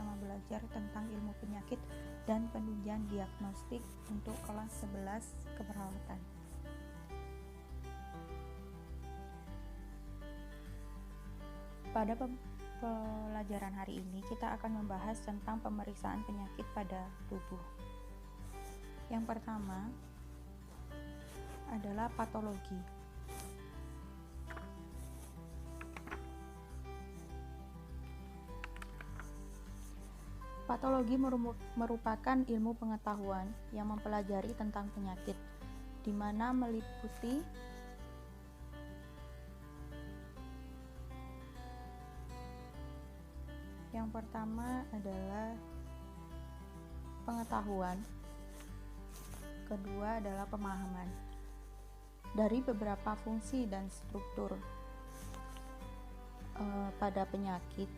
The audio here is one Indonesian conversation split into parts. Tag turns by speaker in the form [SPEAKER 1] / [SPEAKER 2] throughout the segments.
[SPEAKER 1] sama-sama belajar tentang ilmu penyakit dan penunjang diagnostik untuk kelas 11 keperawatan. Pada pelajaran hari ini kita akan membahas tentang pemeriksaan penyakit pada tubuh. Yang pertama adalah patologi. Patologi merupakan ilmu pengetahuan yang mempelajari tentang penyakit, di mana meliputi yang pertama adalah pengetahuan, kedua adalah pemahaman dari beberapa fungsi dan struktur pada penyakit,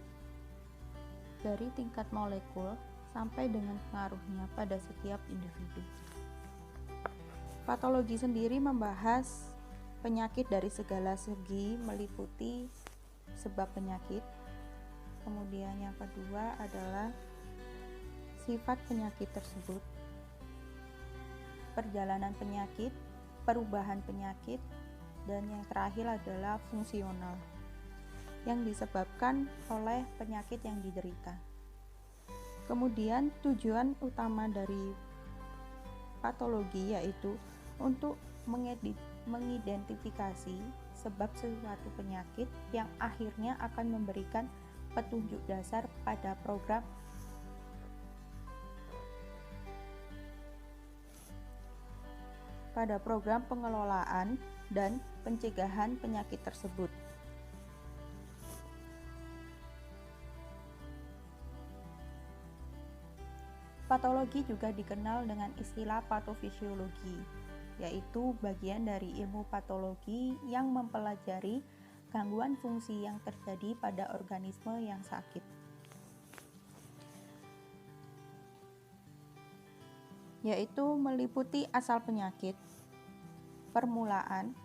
[SPEAKER 1] dari tingkat molekul sampai dengan pengaruhnya pada setiap individu. Patologi sendiri membahas penyakit dari segala segi, meliputi sebab penyakit. Kemudian yang kedua adalah sifat penyakit tersebut, perjalanan penyakit, perubahan penyakit, dan yang terakhir adalah fungsional, yang disebabkan oleh penyakit yang diderita. Kemudian tujuan utama dari patologi yaitu untuk mengidentifikasi sebab suatu penyakit yang akhirnya akan memberikan petunjuk dasar pada program pengelolaan dan pencegahan penyakit tersebut. Patologi juga dikenal dengan istilah patofisiologi, yaitu bagian dari ilmu patologi yang mempelajari gangguan fungsi yang terjadi pada organisme yang sakit. Yaitu meliputi asal penyakit, permulaan,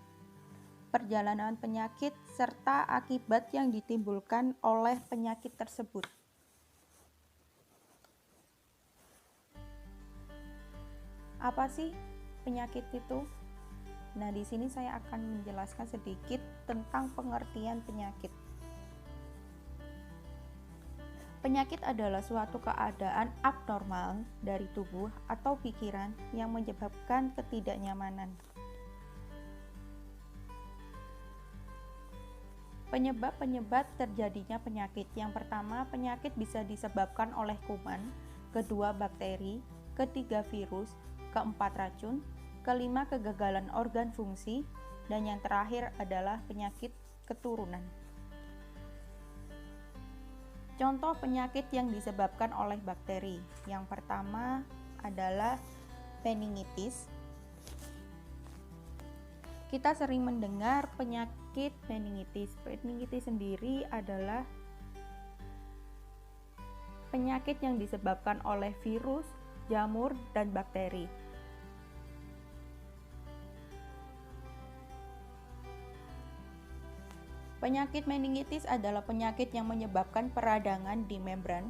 [SPEAKER 1] perjalanan penyakit, serta akibat yang ditimbulkan oleh penyakit tersebut. Apa sih penyakit itu? Nah, di sini saya akan menjelaskan sedikit tentang pengertian penyakit. Penyakit adalah suatu keadaan abnormal dari tubuh atau pikiran yang menyebabkan ketidaknyamanan. Penyebab terjadinya penyakit. Yang pertama, penyakit bisa disebabkan oleh kuman, kedua bakteri, ketiga virus, keempat racun, kelima kegagalan organ fungsi, dan yang terakhir adalah penyakit keturunan. Contoh penyakit yang disebabkan oleh bakteri. Yang pertama adalah meningitis. Kita sering mendengar penyakit meningitis. Meningitis sendiri adalah penyakit yang disebabkan oleh virus, jamur, dan bakteri. Penyakit meningitis adalah penyakit yang menyebabkan peradangan di membran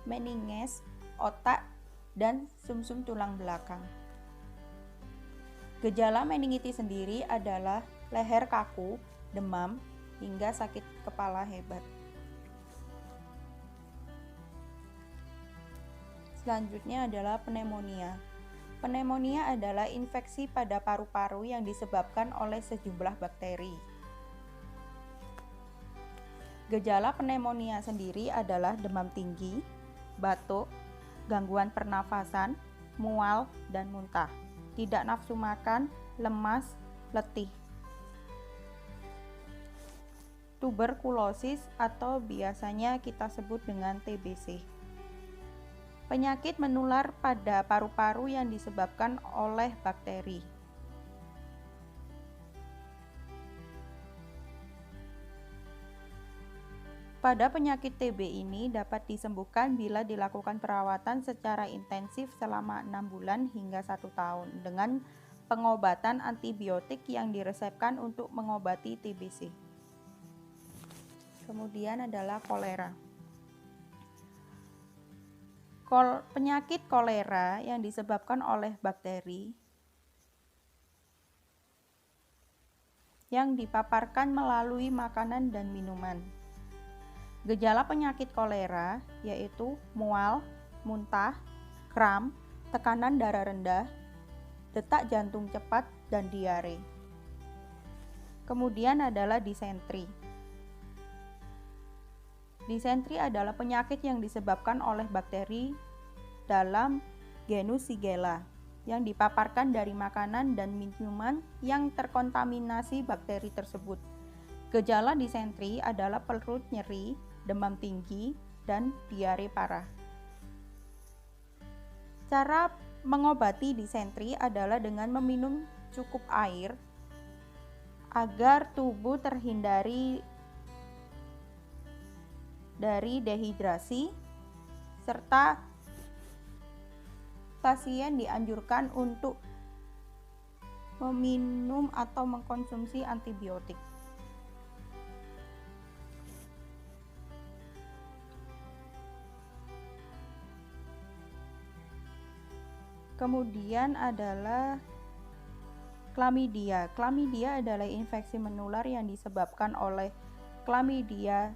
[SPEAKER 1] meninges, otak, dan sumsum tulang belakang. Gejala meningitis sendiri adalah leher kaku, demam, hingga sakit kepala hebat. Selanjutnya adalah pneumonia. Pneumonia adalah infeksi pada paru-paru yang disebabkan oleh sejumlah bakteri. Gejala pneumonia sendiri adalah demam tinggi, batuk, gangguan pernafasan, mual, dan muntah, tidak nafsu makan, lemas, letih. Tuberkulosis atau biasanya kita sebut dengan TBC. Penyakit menular pada paru-paru yang disebabkan oleh bakteri. Pada penyakit TB ini dapat disembuhkan bila dilakukan perawatan secara intensif selama 6 bulan hingga 1 tahun dengan pengobatan antibiotik yang diresepkan untuk mengobati TBC. Kemudian adalah kolera. Penyakit kolera yang disebabkan oleh bakteri yang dipaparkan melalui makanan dan minuman. Gejala penyakit kolera yaitu mual, muntah, kram, tekanan darah rendah, detak jantung cepat, dan diare. Kemudian adalah disentri. Disentri adalah penyakit yang disebabkan oleh bakteri dalam genus Shigella yang dipaparkan dari makanan dan minuman yang terkontaminasi bakteri tersebut. Gejala disentri adalah perut nyeri, demam tinggi, dan diare parah. Cara mengobati disentri adalah dengan meminum cukup air agar tubuh terhindari dari dehidrasi, serta pasien dianjurkan untuk meminum atau mengkonsumsi antibiotik. Kemudian adalah Chlamydia. Chlamydia adalah infeksi menular yang disebabkan oleh Chlamydia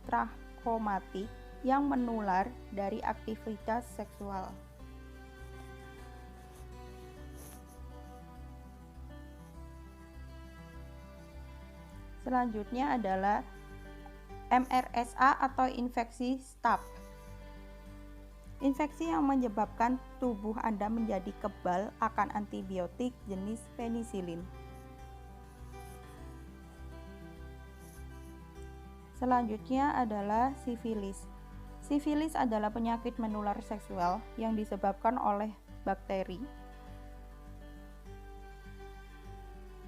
[SPEAKER 1] trachomatis yang menular dari aktivitas seksual. Selanjutnya adalah MRSA atau infeksi Staph. Infeksi yang menyebabkan tubuh Anda menjadi kebal akan antibiotik jenis penisilin. Selanjutnya adalah sifilis. Sifilis adalah penyakit menular seksual yang disebabkan oleh bakteri.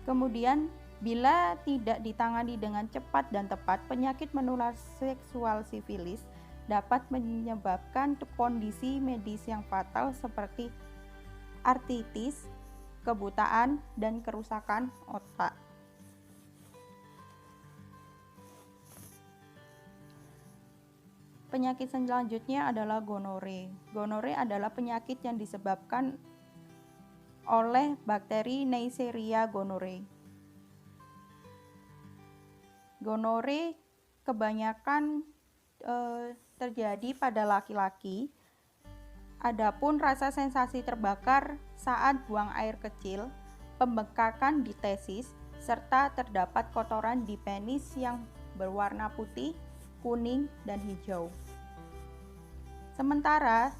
[SPEAKER 1] Kemudian, bila tidak ditangani dengan cepat dan tepat, penyakit menular seksual sifilis dapat menyebabkan kondisi medis yang fatal seperti artritis, kebutaan, dan kerusakan otak. Penyakit selanjutnya adalah gonore. Gonore adalah penyakit yang disebabkan oleh bakteri Neisseria gonorrhoeae. Gonore kebanyakan terjadi pada laki-laki. Adapun rasa sensasi terbakar saat buang air kecil, pembengkakan di testis, serta terdapat kotoran di penis yang berwarna putih, kuning, dan hijau. Sementara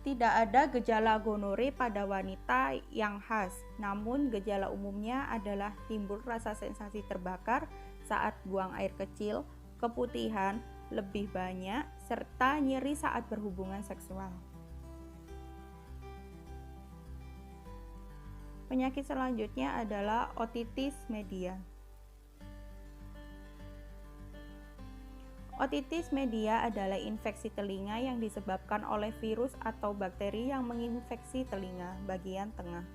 [SPEAKER 1] tidak ada gejala gonore pada wanita yang khas, namun gejala umumnya adalah timbul rasa sensasi terbakar saat buang air kecil, keputihan lebih banyak, serta nyeri saat berhubungan seksual. Penyakit selanjutnya adalah otitis media. Otitis media adalah infeksi telinga yang disebabkan oleh virus atau bakteri yang menginfeksi telinga bagian tengah.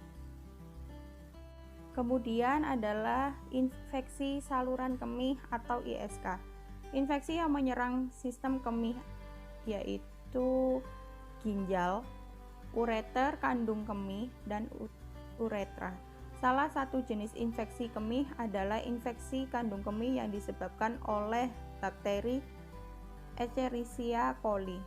[SPEAKER 1] Kemudian adalah infeksi saluran kemih atau ISK. Infeksi yang menyerang sistem kemih yaitu ginjal, ureter kandung kemih, dan uretra. Salah satu jenis infeksi kemih adalah infeksi kandung kemih yang disebabkan oleh bakteri Escherichia coli.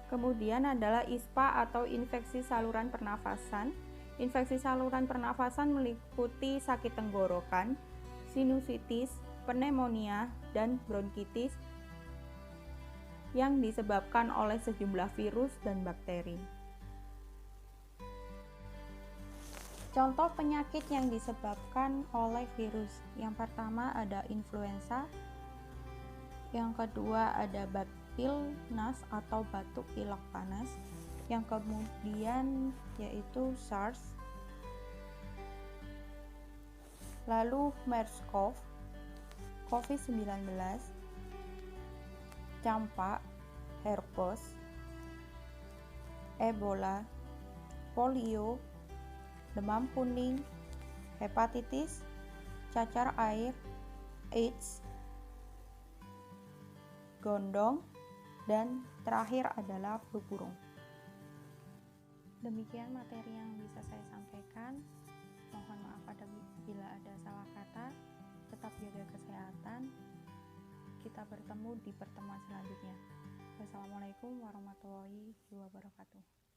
[SPEAKER 1] Kemudian adalah ISPA atau infeksi saluran pernafasan. Infeksi saluran pernafasan meliputi sakit tenggorokan, sinusitis, pneumonia, dan bronkitis yang disebabkan oleh sejumlah virus dan bakteri. Contoh penyakit yang disebabkan oleh virus. Yang pertama ada influenza, yang kedua ada pilnas atau batuk pilek panas, yang kemudian yaitu SARS, lalu MERS-CoV, COVID-19, campak, herpes, Ebola, polio, demam kuning, hepatitis, cacar air, AIDS, gondong, dan terakhir adalah flu burung. Demikian materi yang bisa saya sampaikan. Mohon maaf apabila ada salah kata. Tetap jaga kesehatan. Kita bertemu di pertemuan selanjutnya. Wassalamualaikum warahmatullahi wabarakatuh.